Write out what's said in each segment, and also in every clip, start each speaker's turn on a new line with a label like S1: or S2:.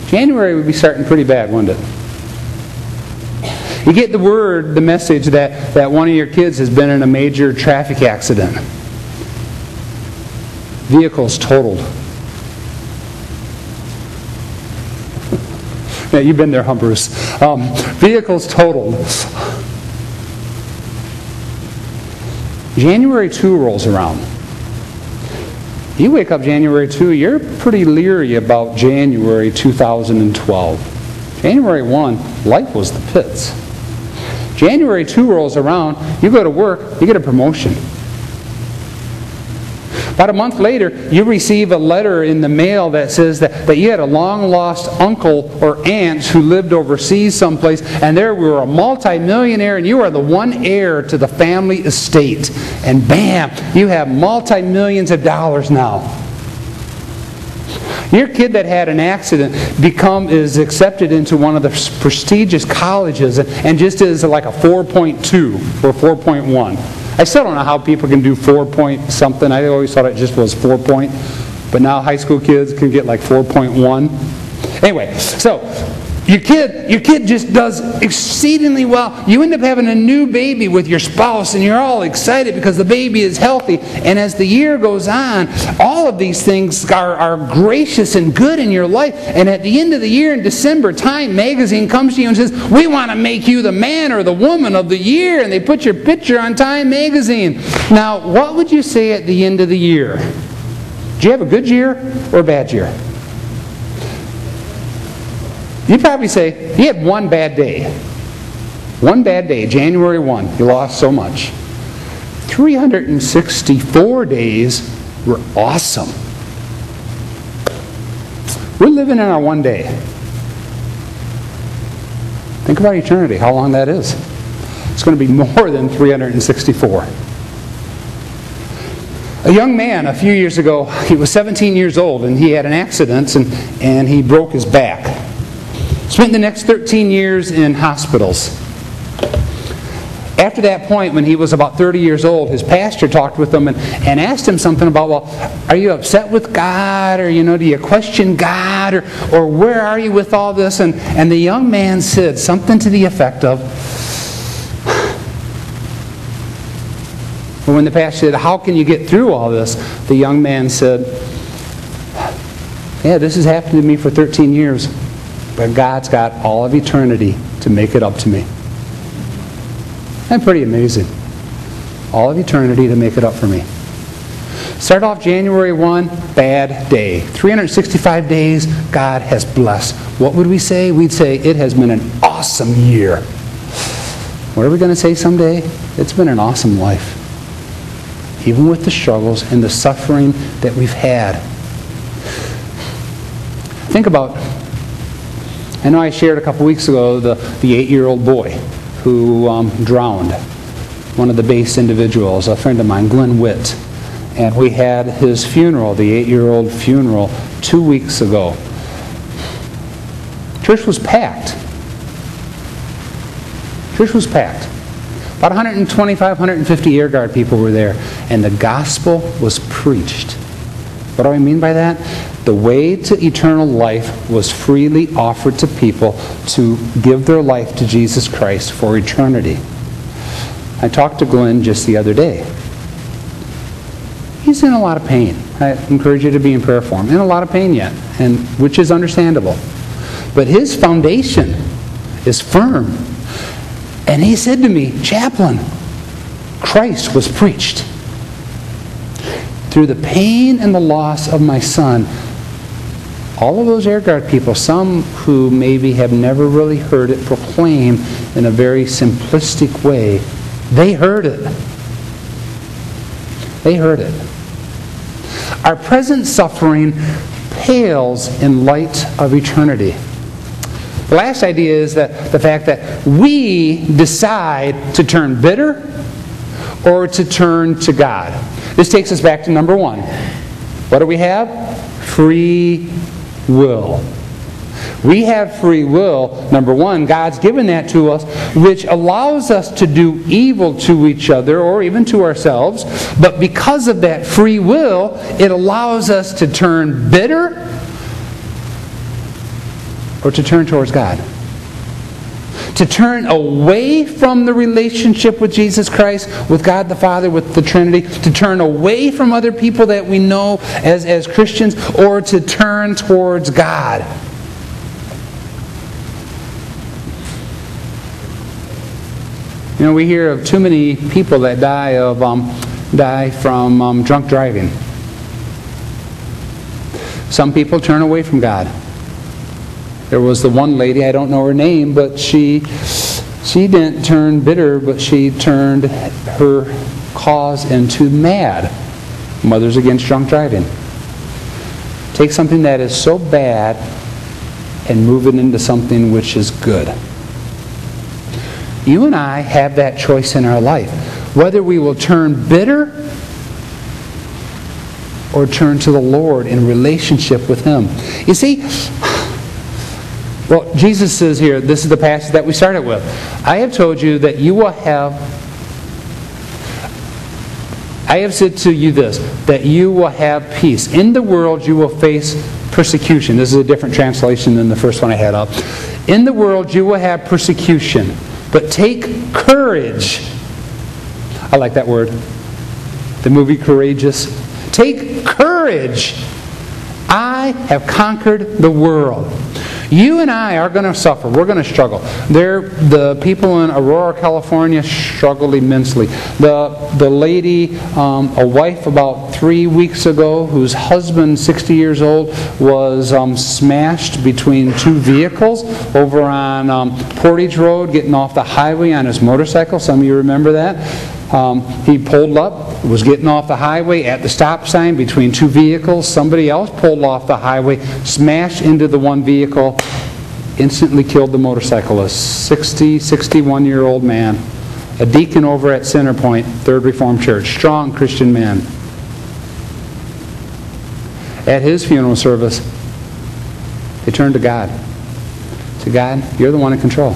S1: January would be starting pretty bad, wouldn't it? You get the message that one of your kids has been in a major traffic accident. Vehicles totaled. Yeah, you've been there, Humpers. Vehicles totaled. January 2 rolls around. You wake up January 2, you're pretty leery about January 2012. January 1, life was the pits. January 2 rolls around, you go to work, you get a promotion. About a month later, you receive a letter in the mail that says that you had a long-lost uncle or aunt who lived overseas someplace, and they were a multi-millionaire, and you are the one heir to the family estate. And bam, you have multi-millions of dollars now. Your kid that had an accident is accepted into one of the prestigious colleges and just is like a 4.2 or 4.1. I still don't know how people can do 4 point something. I always thought it just was 4 point. But now high school kids can get like 4.1. Anyway, so your kid just does exceedingly well. You end up having a new baby with your spouse, and you're all excited because the baby is healthy. And as the year goes on, all of these things are gracious and good in your life. And at the end of the year in December, Time magazine comes to you and says, we want to make you the man or the woman of the year. And they put your picture on Time magazine. Now, what would you say at the end of the year? Did you have a good year or a bad year? You'd probably say, you had one bad day. One bad day, January 1, you lost so much. 364 days were awesome. We're living in our one day. Think about eternity, how long that is. It's going to be more than 364. A young man a few years ago, he was 17 years old, and he had an accident, and he broke his back. Spent the next 13 years in hospitals. After that point, when he was about 30 years old, his pastor talked with him and asked him something about, well, are you upset with God? Or, do you question God? Or where are you with all this? And the young man said something to the effect of, when the pastor said, how can you get through all this? The young man said, yeah, this has happened to me for 13 years. But God's got all of eternity to make it up to me. That's pretty amazing. All of eternity to make it up for me. Start off January 1, bad day. 365 days, God has blessed. What would we say? We'd say, it has been an awesome year. What are we going to say someday? It's been an awesome life. Even with the struggles and the suffering that we've had. Think about, I know I shared a couple weeks ago the 8-year-old boy who drowned. One of the base individuals, a friend of mine, Glenn Witt. And we had his funeral, the 8-year-old funeral, 2 weeks ago. Church was packed. Church was packed. About 125, 150 Air Guard people were there. And the gospel was preached. What do I mean by that? The way to eternal life was freely offered to people to give their life to Jesus Christ for eternity. I talked to Glenn just the other day. He's in a lot of pain. I encourage you to be in prayer for him. In a lot of pain yet, and which is understandable. But his foundation is firm. And he said to me, Chaplain, Christ was preached. Through the pain and the loss of my son, all of those Air Guard people, some who maybe have never really heard it proclaimed in a very simplistic way, they heard it. They heard it. Our present suffering pales in light of eternity. The last idea is that the fact that we decide to turn bitter or to turn to God. This takes us back to number 1. What do we have? Free will. We have free will. Number 1, God's given that to us, which allows us to do evil to each other or even to ourselves. But because of that free will, it allows us to turn bitter or to turn towards God? To turn away from the relationship with Jesus Christ, with God the Father, with the Trinity, to turn away from other people that we know as Christians, or to turn towards God? You know, we hear of too many people that die from drunk driving. Some people turn away from God. There was the one lady, I don't know her name, but she didn't turn bitter, but she turned her cause into MAD, Mothers Against Drunk Driving. Take something that is so bad and move it into something which is good. You and I have that choice in our life, whether we will turn bitter or turn to the Lord in relationship with Him. You see, well, Jesus says here, this is the passage that we started with. I have told you that I have said to you this, that you will have peace. In the world you will face persecution. This is a different translation than the first one I had up. In the world you will have persecution, but take courage. I like that word. The movie Courageous. Take courage. I have conquered the world. You and I are going to suffer. We're going to struggle. The people in Aurora, California struggled immensely. The lady, a wife about 3 weeks ago, whose husband, 60 years old, was smashed between two vehicles over on Portage Road, getting off the highway on his motorcycle. Some of you remember that. He pulled up, was getting off the highway at the stop sign between two vehicles. Somebody else pulled off the highway, smashed into the one vehicle, instantly killed the motorcyclist. 61-year-old man. A deacon over at Centerpoint, Third Reformed Church. Strong Christian man. At his funeral service, they turned to God. To God, you're the one in control.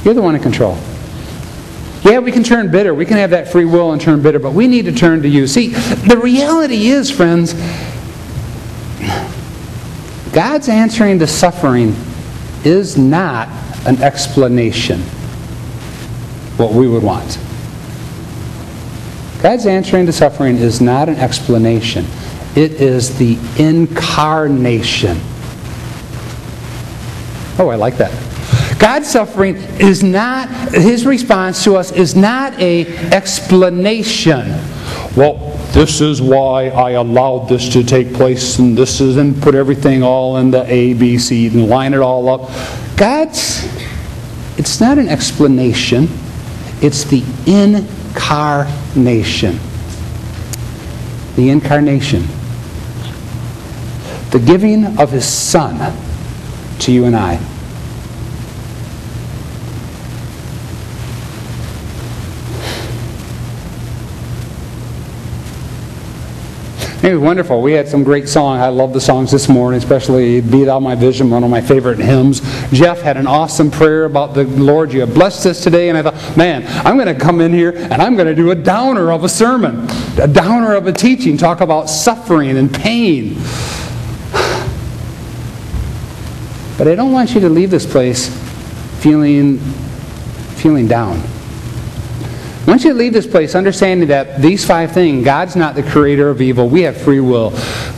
S1: You're the one in control. Yeah, we can turn bitter. We can have that free will and turn bitter, but we need to turn to you. See, the reality is, friends, God's answering to suffering is not an explanation, what we would want. God's answering to suffering is not an explanation. It is the incarnation. Oh, I like that. God's suffering is not, His response to us is not an explanation. Well, this is why I allowed this to take place, and this is, and put everything all in the A, B, C, and line it all up. It's not an explanation. It's the incarnation. The incarnation. The giving of His Son to you and I. It was wonderful. We had some great songs. I love the songs this morning, especially Be Thou My Vision, one of my favorite hymns. Jeff had an awesome prayer about the Lord. You have blessed us today. And I thought, man, I'm going to come in here and I'm going to do a downer of a sermon, a downer of a teaching, talk about suffering and pain. But I don't want you to leave this place feeling down. I want you to leave this place understanding that these 5 things, God's not the creator of evil. We have free will.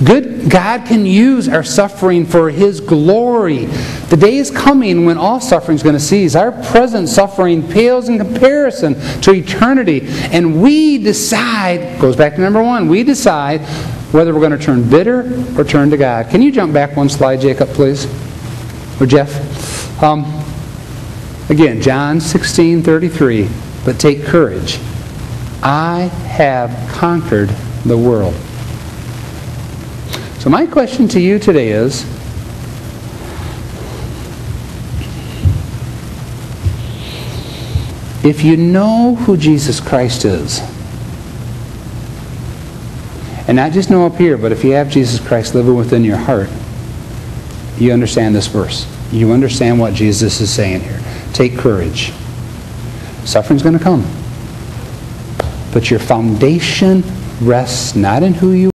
S1: God can use our suffering for His glory. The day is coming when all suffering is going to cease. Our present suffering pales in comparison to eternity. And we decide, goes back to number 1, we decide whether we're going to turn bitter or turn to God. Can you jump back one slide, Jacob, please? Or Jeff? Again, John 16:33. But take courage. I have conquered the world. So my question to you today is, if you know who Jesus Christ is, and not just know up here, but if you have Jesus Christ living within your heart, you understand this verse. You understand what Jesus is saying here. Take courage. Suffering's going to come. But your foundation rests not in who you